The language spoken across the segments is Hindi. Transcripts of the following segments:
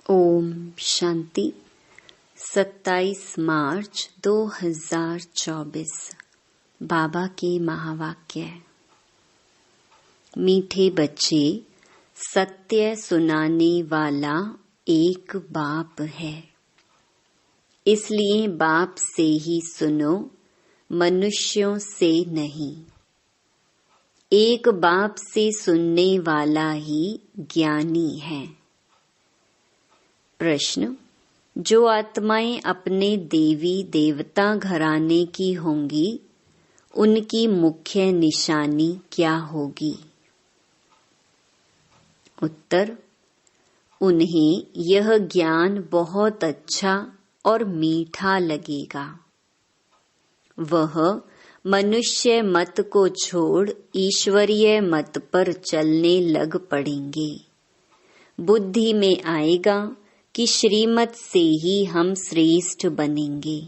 ओम शांति। 27 मार्च 2024 बाबा के महावाक्य। मीठे बच्चे, सत्य सुनाने वाला एक बाप है, इसलिए बाप से ही सुनो, मनुष्यों से नहीं। एक बाप से सुनने वाला ही ज्ञानी है। प्रश्न: जो आत्माएं अपने देवी देवता घराने की होंगी, उनकी मुख्य निशानी क्या होगी? उत्तर: उन्हें यह ज्ञान बहुत अच्छा और मीठा लगेगा। वह मनुष्य मत को छोड़ ईश्वरीय मत पर चलने लग पड़ेंगे। बुद्धि में आएगा कि श्रीमत से ही हम श्रेष्ठ बनेंगे।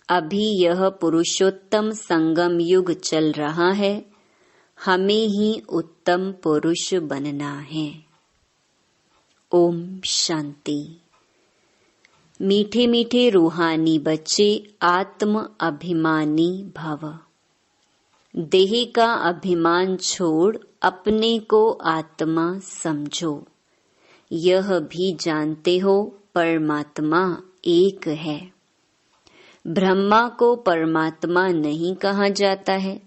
अभी यह पुरुषोत्तम संगम युग चल रहा है, हमें ही उत्तम पुरुष बनना है। ओम शांति। मीठे मीठे रूहानी बच्चे, आत्म अभिमानी भव। देह का अभिमान छोड़ अपने को आत्मा समझो। यह भी जानते हो परमात्मा एक है। ब्रह्मा को परमात्मा नहीं कहा जाता है।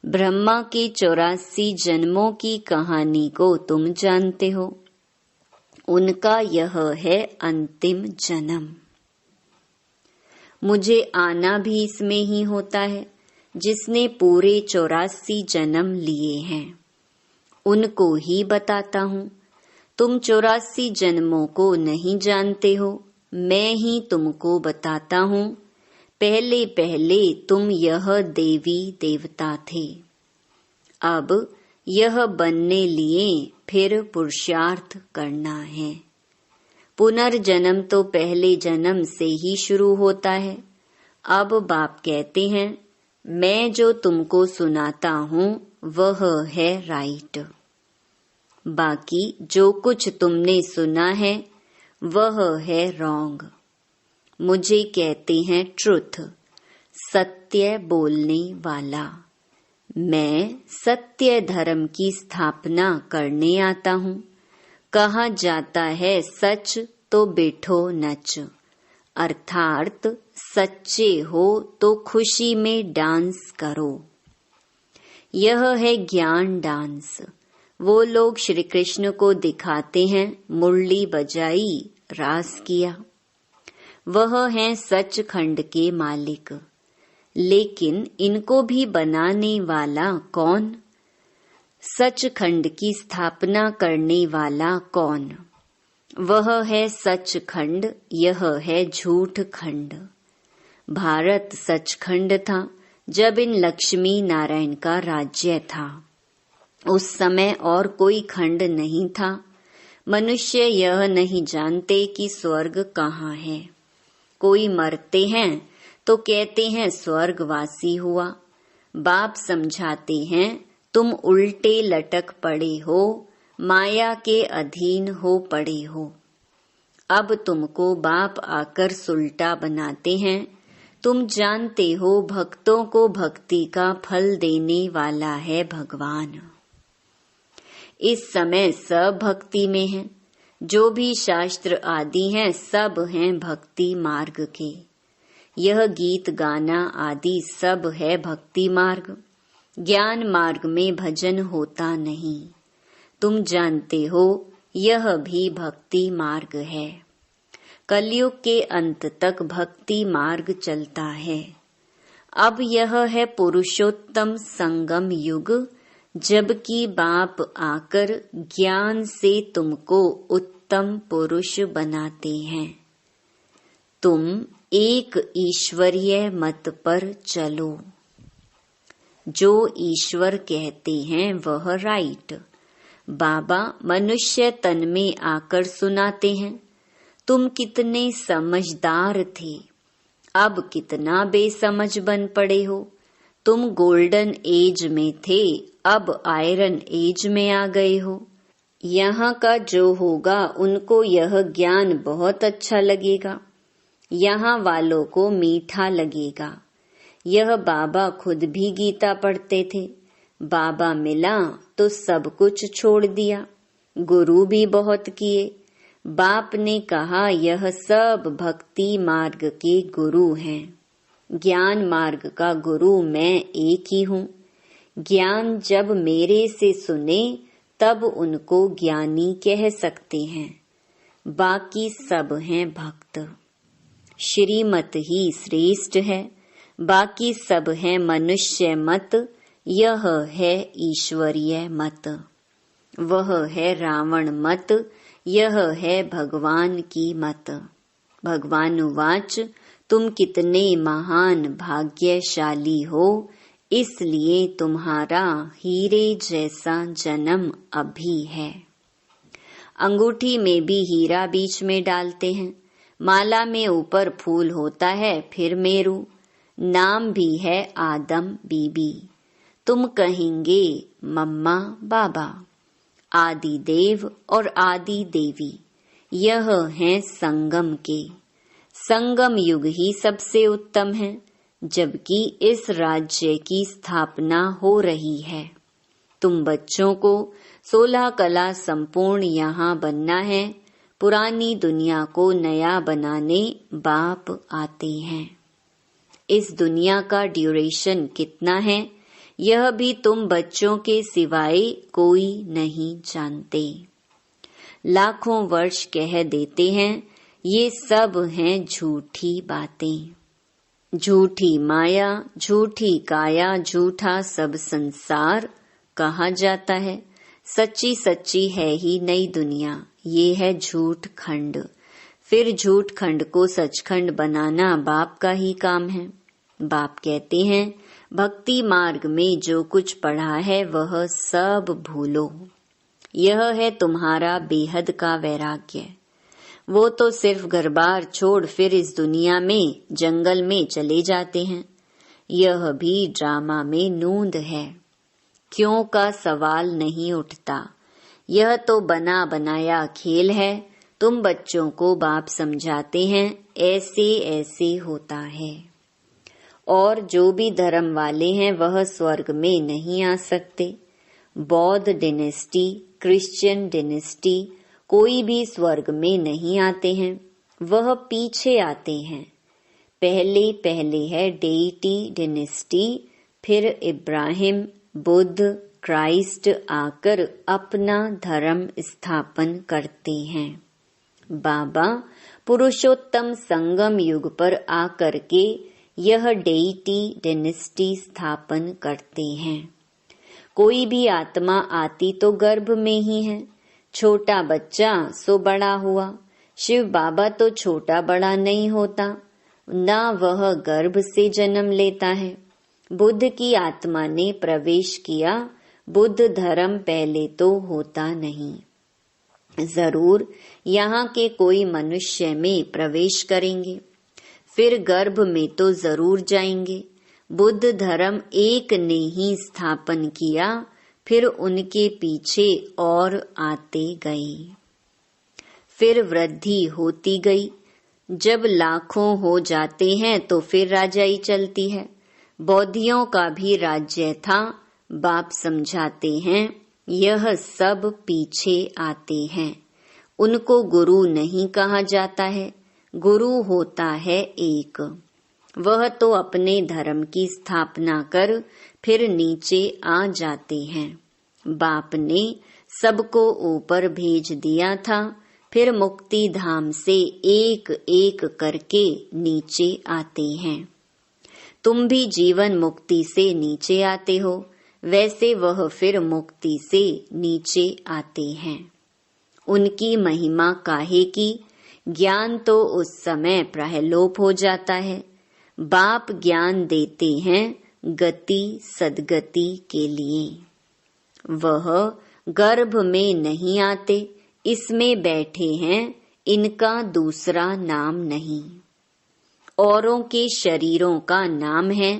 ब्रह्मा के 84 जन्मों की कहानी को तुम जानते हो। उनका यह है अंतिम जन्म। मुझे आना भी इसमें ही होता है, जिसने पूरे 84 जन्म लिए हैं। उनको ही बताता हूँ। तुम 84 जन्मों को नहीं जानते हो, मैं ही तुमको बताता हूँ। पहले पहले तुम यह देवी देवता थे। अब यह बनने लिए फिर पुरुषार्थ करना है। पुनर्जन्म तो पहले जन्म से ही शुरू होता है। अब बाप कहते हैं, मैं जो तुमको सुनाता हूँ वह है राइट। बाकी जो कुछ तुमने सुना है वह है रॉन्ग। मुझे कहते हैं ट्रुथ, सत्य बोलने वाला। मैं सत्य धर्म की स्थापना करने आता हूँ। कहा जाता है सच तो बैठो नच, अर्थात सच्चे हो तो खुशी में डांस करो। यह है ज्ञान डांस। वो लोग श्री कृष्ण को दिखाते हैं, मुरली बजाई, रास किया। वह हैं सचखंड के मालिक। लेकिन इनको भी बनाने वाला कौन? सचखंड की स्थापना करने वाला कौन? वह है सचखंड, यह है झूठ खंड। भारत सचखंड था जब इन लक्ष्मी नारायण का राज्य था। उस समय और कोई खंड नहीं था। मनुष्य यह नहीं जानते कि स्वर्ग कहाँ है। कोई मरते हैं तो कहते हैं स्वर्गवासी हुआ। बाप समझाते हैं, तुम उल्टे लटक पड़े हो, माया के अधीन हो पड़े हो। अब तुमको बाप आकर सुल्टा बनाते हैं। तुम जानते हो भक्तों को भक्ति का फल देने वाला है भगवान। इस समय सब भक्ति में हैं। जो भी शास्त्र आदि हैं सब हैं भक्ति मार्ग के। यह गीत गाना आदि सब है भक्ति मार्ग। ज्ञान मार्ग में भजन होता नहीं। तुम जानते हो यह भी भक्ति मार्ग है। कलयुग के अंत तक भक्ति मार्ग चलता है। अब यह है पुरुषोत्तम संगम युग, जबकि बाप आकर ज्ञान से तुमको उत्तम पुरुष बनाते हैं। तुम एक ईश्वरीय मत पर चलो। जो ईश्वर कहते हैं वह राइट। बाबा मनुष्य तन में आकर सुनाते हैं, तुम कितने समझदार थे, अब कितना बेसमझ बन पड़े हो। तुम गोल्डन एज में थे, अब आयरन एज में आ गए हो। यहाँ का जो होगा उनको यह ज्ञान बहुत अच्छा लगेगा, यहाँ वालों को मीठा लगेगा। यह बाबा खुद भी गीता पढ़ते थे। बाबा मिला तो सब कुछ छोड़ दिया। गुरु भी बहुत किए। बाप ने कहा यह सब भक्ति मार्ग के गुरु हैं। ज्ञान मार्ग का गुरु मैं एक ही हूँ। ज्ञान जब मेरे से सुने तब उनको ज्ञानी कह सकते हैं, बाकी सब हैं भक्त। श्रीमत ही श्रेष्ठ है, बाकी सब हैं मनुष्य मत। यह है ईश्वरीय मत, वह है रावण मत, यह है भगवान की मत। भगवान उवाच, तुम कितने महान भाग्यशाली हो, इसलिए तुम्हारा हीरे जैसा जन्म अभी है। अंगूठी में भी हीरा बीच में डालते हैं। माला में ऊपर फूल होता है, फिर मेरू। नाम भी है आदम बीबी। तुम कहेंगे मम्मा बाबा। आदि देव और आदि देवी यह हैं संगम के। संगम युग ही सबसे उत्तम है, जबकि इस राज्य की स्थापना हो रही है। तुम बच्चों को 16 कला संपूर्ण यहाँ बनना है। पुरानी दुनिया को नया बनाने बाप आते हैं। इस दुनिया का ड्यूरेशन कितना है, यह भी तुम बच्चों के सिवाय कोई नहीं जानते। लाखों वर्ष कह देते हैं, ये सब हैं झूठी बातें। झूठी माया, झूठी काया, झूठा सब संसार कहा जाता है। सच्ची सच्ची है ही नई दुनिया, ये है झूठ खंड। फिर झूठ खंड को सचखंड बनाना बाप का ही काम है। बाप कहते हैं, भक्ति मार्ग में जो कुछ पढ़ा है वह सब भूलो। यह है तुम्हारा बेहद का वैराग्य। वो तो सिर्फ घर बार छोड़ फिर इस दुनिया में जंगल में चले जाते हैं। यह भी ड्रामा में नूंद है। क्यों का सवाल नहीं उठता। यह तो बना बनाया खेल है। तुम बच्चों को बाप समझाते हैं, ऐसे ऐसे होता है। और जो भी धर्म वाले हैं वह स्वर्ग में नहीं आ सकते। बौद्ध डिनेस्टी, क्रिश्चियन डिनेस्टी, कोई भी स्वर्ग में नहीं आते हैं, वह पीछे आते हैं। पहले पहले है डेइटी डिनेस्टी, फिर इब्राहिम, बुद्ध, क्राइस्ट आकर अपना धर्म स्थापन करते हैं। बाबा पुरुषोत्तम संगम युग पर आकर के यह डेइटी डिनेस्टी स्थापन करते हैं। कोई भी आत्मा आती तो गर्भ में ही है। छोटा बच्चा सो बड़ा हुआ। शिव बाबा तो छोटा बड़ा नहीं होता, ना वह गर्भ से जन्म लेता है। बुद्ध की आत्मा ने प्रवेश किया। बुद्ध धर्म पहले तो होता नहीं। जरूर यहाँ के कोई मनुष्य में प्रवेश करेंगे, फिर गर्भ में तो जरूर जाएंगे। बुद्ध धर्म एक ने ही स्थापन किया, फिर उनके पीछे और आते गए। फिर वृद्धि होती गई। जब लाखों हो जाते हैं तो फिर राजाई चलती है। बौद्धियों का भी राज्य था। बाप समझाते हैं, यह सब पीछे आते हैं। उनको गुरु नहीं कहा जाता है। गुरु होता है एक। वह तो अपने धर्म की स्थापना कर फिर नीचे आ जाते हैं। बाप ने सबको ऊपर भेज दिया था, फिर मुक्ति धाम से एक एक करके नीचे आते हैं। तुम भी जीवन मुक्ति से नीचे आते हो, वैसे वह फिर मुक्ति से नीचे आते हैं। उनकी महिमा काहे की? ज्ञान तो उस समय प्रहलोप हो जाता है। बाप ज्ञान देते हैं गति सदगति के लिए। वह गर्भ में नहीं आते, इसमें बैठे हैं, इनका दूसरा नाम नहीं। औरों के शरीरों का नाम है,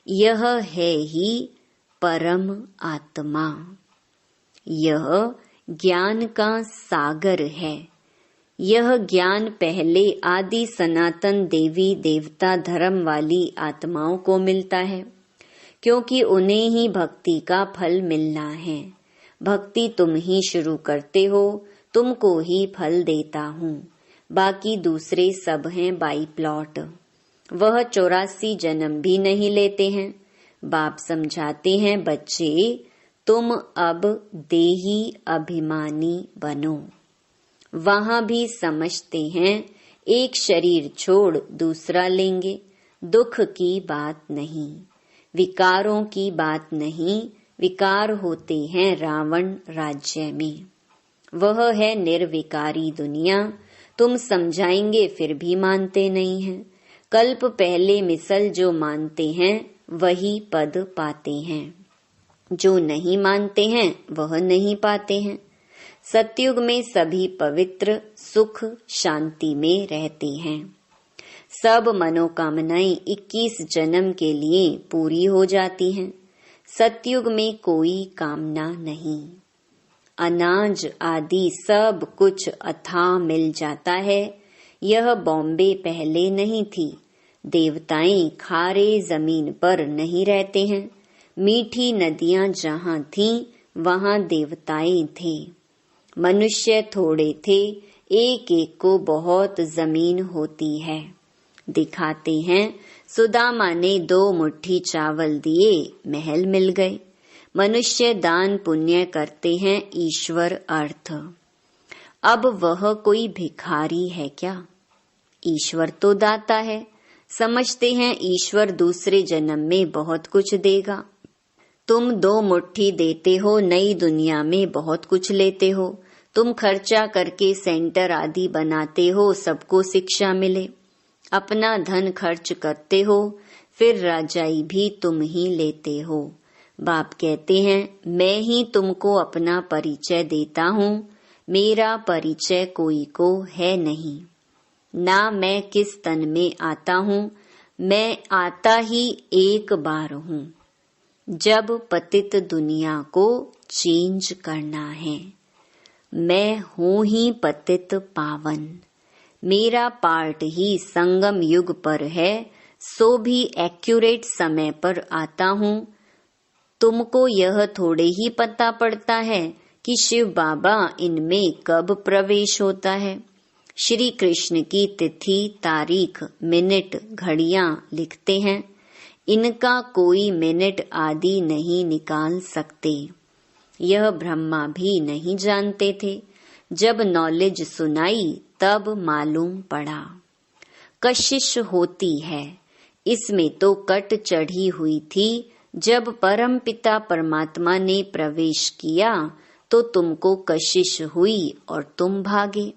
यह है ही परम आत्मा। यह ज्ञान का सागर है। यह ज्ञान पहले आदि सनातन देवी देवता धर्म वाली आत्माओं को मिलता है, क्योंकि उन्हें ही भक्ति का फल मिलना है। भक्ति तुम ही शुरू करते हो, तुमको ही फल देता हूँ, बाकी दूसरे सब हैं बाई प्लॉट। वह 84 जन्म भी नहीं लेते हैं। बाप समझाते हैं, बच्चे तुम अब देही अभिमानी बनो। वहाँ भी समझते हैं एक शरीर छोड़ दूसरा लेंगे। दुख की बात नहीं, विकारों की बात नहीं। विकार होते हैं रावण राज्य में। वह है निर्विकारी दुनिया। तुम समझाएंगे फिर भी मानते नहीं हैं। कल्प पहले मिसल जो मानते हैं वही पद पाते हैं, जो नहीं मानते हैं वह नहीं पाते हैं। सतयुग में सभी पवित्र सुख शांति में रहते हैं। सब मनोकामनाएं 21 जन्म के लिए पूरी हो जाती हैं। सतयुग में कोई कामना नहीं। अनाज आदि सब कुछ अथाह मिल जाता है। यह बॉम्बे पहले नहीं थी। देवताएं खारे जमीन पर नहीं रहते हैं। मीठी नदियां जहाँ थीं वहाँ देवताएं थे। मनुष्य थोड़े थे, एक एक को बहुत जमीन होती है। दिखाते हैं सुदामा ने 2 मुट्ठी चावल दिए, महल मिल गए। मनुष्य दान पुण्य करते हैं, ईश्वर अर्थ। अब वह कोई भिखारी है क्या? ईश्वर तो दाता है। समझते हैं ईश्वर दूसरे जन्म में बहुत कुछ देगा। तुम 2 मुट्ठी देते हो, नई दुनिया में बहुत कुछ लेते हो। तुम खर्चा करके सेंटर आदि बनाते हो, सबको शिक्षा मिले। अपना धन खर्च करते हो, फिर राजाई भी तुम ही लेते हो। बाप कहते हैं, मैं ही तुमको अपना परिचय देता हूँ। मेरा परिचय कोई को है नहीं। ना मैं किस तन में आता हूँ, मैं आता ही एक बार हूँ, जब पतित दुनिया को चेंज करना है। मैं हूँ ही पतित पावन। मेरा पार्ट ही संगम युग पर है, सो भी एक्यूरेट समय पर आता हूँ। तुमको यह थोड़े ही पता पड़ता है कि शिव बाबा इनमें कब प्रवेश होता है। श्री कृष्ण की तिथि, तारीख, मिनट, घड़ियां लिखते हैं। इनका कोई मिनट आदि नहीं निकाल सकते। यह ब्रह्मा भी नहीं जानते थे। जब नॉलेज सुनाई तब मालूम पड़ा। कशिश होती है, इसमें तो कट चढ़ी हुई थी। जब परमपिता परमात्मा ने प्रवेश किया तो तुमको कशिश हुई और तुम भागे।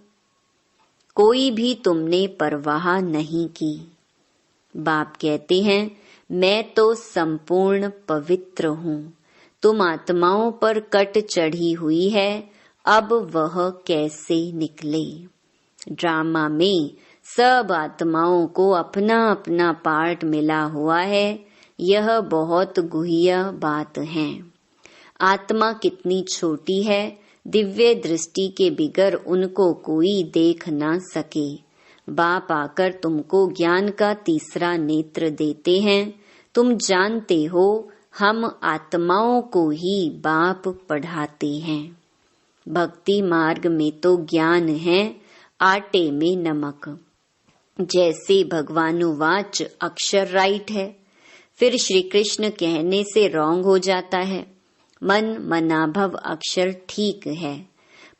कोई भी तुमने परवाह नहीं की। बाप कहते हैं, मैं तो संपूर्ण पवित्र हूँ। तुम आत्माओं पर कट चढ़ी हुई है, अब वह कैसे निकले। ड्रामा में सब आत्माओं को अपना अपना पार्ट मिला हुआ है। यह बहुत गुह्य बात है। आत्मा कितनी छोटी है, दिव्य दृष्टि के बिगर उनको कोई देख ना सके। बाप आकर तुमको ज्ञान का तीसरा नेत्र देते हैं। तुम जानते हो हम आत्माओं को ही बाप पढ़ाते हैं। भक्ति मार्ग में तो ज्ञान है, आटे में नमक। जैसे भगवानुवाच अक्षर राइट है, फिर श्री कृष्ण कहने से रॉन्ग हो जाता है। मन मनाभव अक्षर ठीक है,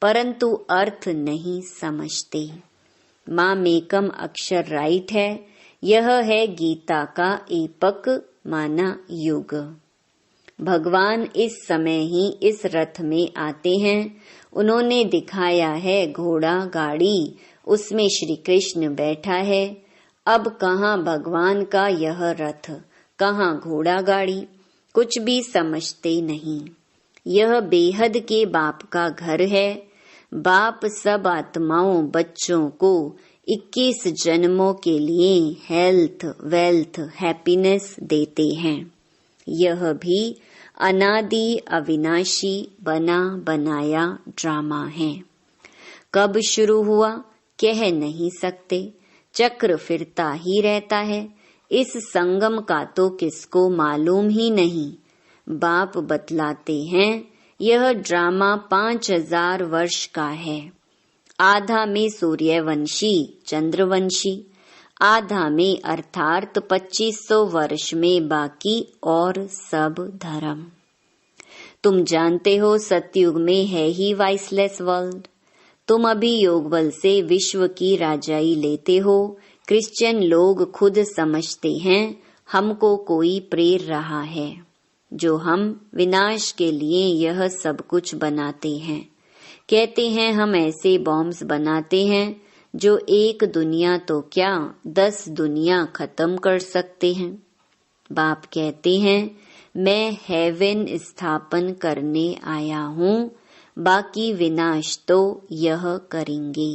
परंतु अर्थ नहीं समझते। माँ मेकम अक्षर राइट है। यह है गीता का एपक माना युग। भगवान इस समय ही इस रथ में आते हैं। उन्होंने दिखाया है घोड़ा गाड़ी, उसमें श्री कृष्ण बैठा है। अब कहाँ भगवान का यह रथ, कहाँ घोड़ा गाड़ी, कुछ भी समझते नहीं। यह बेहद के बाप का घर है। बाप सब आत्माओं बच्चों को 21 जन्मों के लिए हेल्थ, वेल्थ, हैप्पीनेस देते हैं। यह भी अनादि अविनाशी बना बनाया ड्रामा है। कब शुरू हुआ कह नहीं सकते, चक्र फिरता ही रहता है। इस संगम का तो किसको मालूम ही नहीं। बाप बतलाते हैं यह ड्रामा 5000 वर्ष का है। आधा में सूर्यवंशी चंद्रवंशी, आधा में अर्थात 2500 वर्ष में बाकी और सब धर्म। तुम जानते हो सतयुग में है ही वाइसलेस वर्ल्ड। तुम अभी योग बल से विश्व की राजाई लेते हो। क्रिश्चियन लोग खुद समझते हैं हमको कोई प्रेर रहा है, जो हम विनाश के लिए यह सब कुछ बनाते हैं। कहते हैं हम ऐसे बॉम्ब्स बनाते हैं जो एक दुनिया तो क्या 10 दुनिया खत्म कर सकते हैं। बाप कहते हैं मैं हेवन स्थापन करने आया हूँ, बाकी विनाश तो यह करेंगे।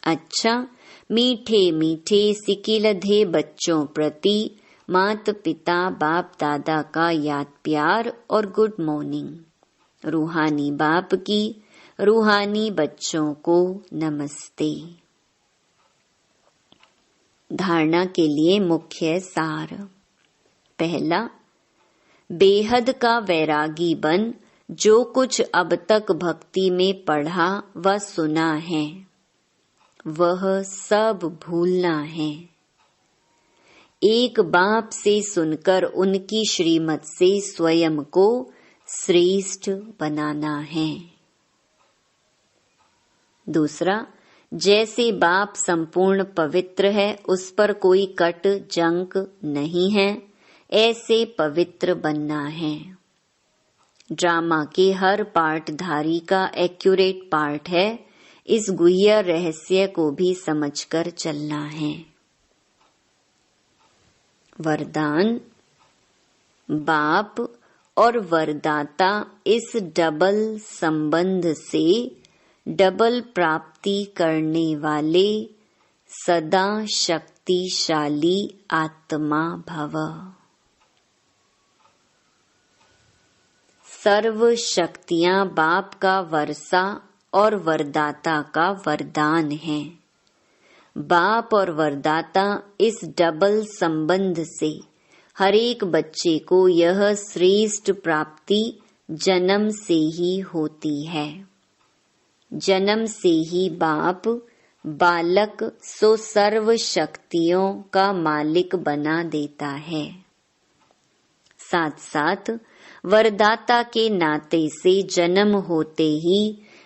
अच्छा, मीठे मीठे सिकिलधे बच्चों प्रति माता पिता बाप दादा का याद प्यार और गुड मॉर्निंग। रूहानी बाप की रूहानी बच्चों को नमस्ते। धारणा के लिए मुख्य सार। पहला, बेहद का वैरागी बन जो कुछ अब तक भक्ति में पढ़ा व सुना है वह सब भूलना है। एक बाप से सुनकर उनकी श्रीमत से स्वयं को श्रेष्ठ बनाना है। दूसरा, जैसे बाप संपूर्ण पवित्र है, उस पर कोई कट जंक नहीं है, ऐसे पवित्र बनना है। ड्रामा के हर पार्टधारी का एक्यूरेट पार्ट है, इस गुह्य रहस्य को भी समझकर चलना है। वरदान। बाप और वरदाता इस डबल संबंध से डबल प्राप्ति करने वाले सदा शक्तिशाली आत्मा भव। सर्व शक्तियां बाप का वर्षा और वरदाता का वरदान है। बाप और वरदाता इस डबल संबंध से हर एक बच्चे को यह श्रेष्ठ प्राप्ति जन्म से ही होती है। जन्म से ही बाप बालक सो सर्व शक्तियों का मालिक बना देता है। साथ साथ वरदाता के नाते से जन्म होते ही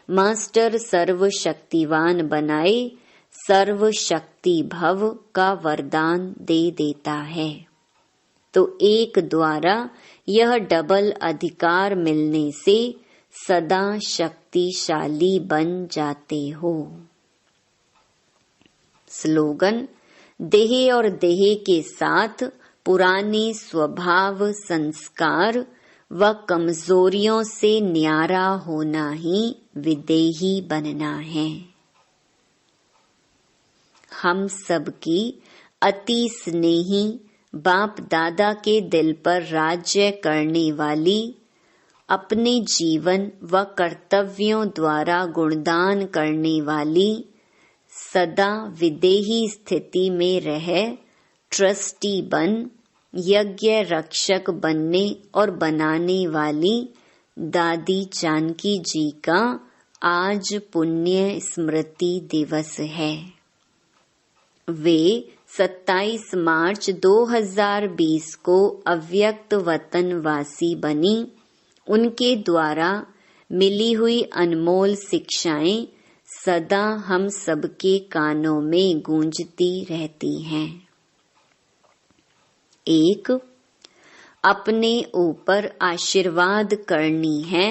मास्टर सर्व शक्तिवान बनाए सर्व शक्ति भव का वरदान दे देता है। तो एक द्वारा यह डबल अधिकार मिलने से सदा शक्तिशाली बन जाते हो। स्लोगन। देह और देह के साथ पुराने स्वभाव संस्कार व कमजोरियों से न्यारा होना ही विदेही बनना है। हम सबकी अति स्नेही बाप दादा के दिल पर राज्य करने वाली, अपने जीवन व कर्तव्यों द्वारा गुणदान करने वाली, सदा विदेही स्थिति में रह ट्रस्टी बन यज्ञ रक्षक बनने और बनाने वाली दादी जानकी जी का आज पुण्य स्मृति दिवस है। वे 27 मार्च 2020 को अव्यक्त वतनवासी बनी। उनके द्वारा मिली हुई अनमोल शिक्षाएं सदा हम सबके कानों में गूंजती रहती हैं। 1. अपने ऊपर आशीर्वाद करनी है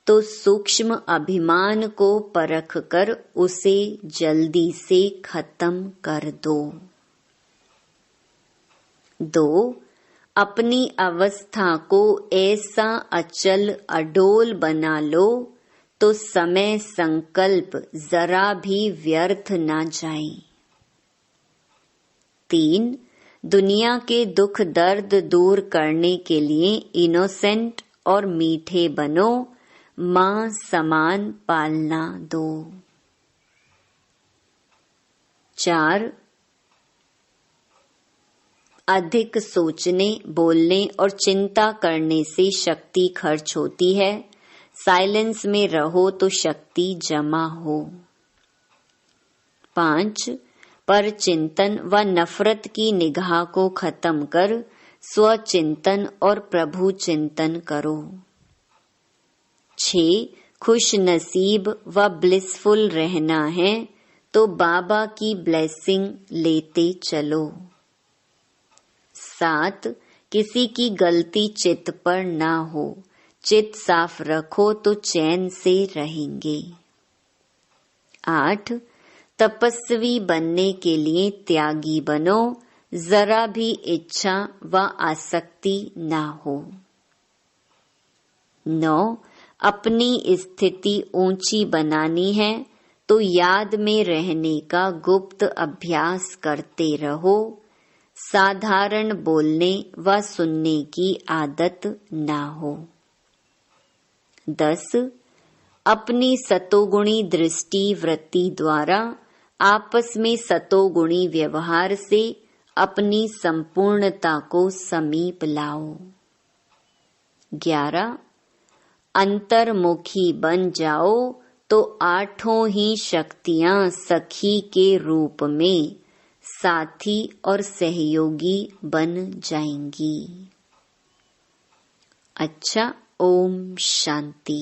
तो सूक्ष्म अभिमान को परख कर उसे जल्दी से खत्म कर दो। 2. अपनी अवस्था को ऐसा अचल अडोल बना लो तो समय संकल्प जरा भी व्यर्थ ना जाए। 3. दुनिया के दुख दर्द दूर करने के लिए इनोसेंट और मीठे बनो, माँ समान पालना दो। 4. अधिक सोचने, बोलने और चिंता करने से शक्ति खर्च होती है। साइलेंस में रहो तो शक्ति जमा हो। 5. पर चिंतन व नफरत की निगाह को खत्म कर स्वचिंतन और प्रभु चिंतन करो। 6. खुश नसीब व ब्लिसफुल रहना है तो बाबा की ब्लेसिंग लेते चलो। 7. किसी की गलती चित्त पर ना हो, चित्त साफ रखो तो चैन से रहेंगे। 8. तपस्वी बनने के लिए त्यागी बनो, जरा भी इच्छा व आसक्ति ना हो। 9. अपनी स्थिति ऊंची बनानी है तो याद में रहने का गुप्त अभ्यास करते रहो। साधारण बोलने व सुनने की आदत ना हो। 10. अपनी सतोगुणी दृष्टि वृत्ति द्वारा आपस में सतोगुणी व्यवहार से अपनी संपूर्णता को समीप लाओ। 11. अंतर्मुखी बन जाओ तो आठों ही शक्तियां सखी के रूप में साथी और सहयोगी बन जाएंगी। अच्छा, ओम शांति।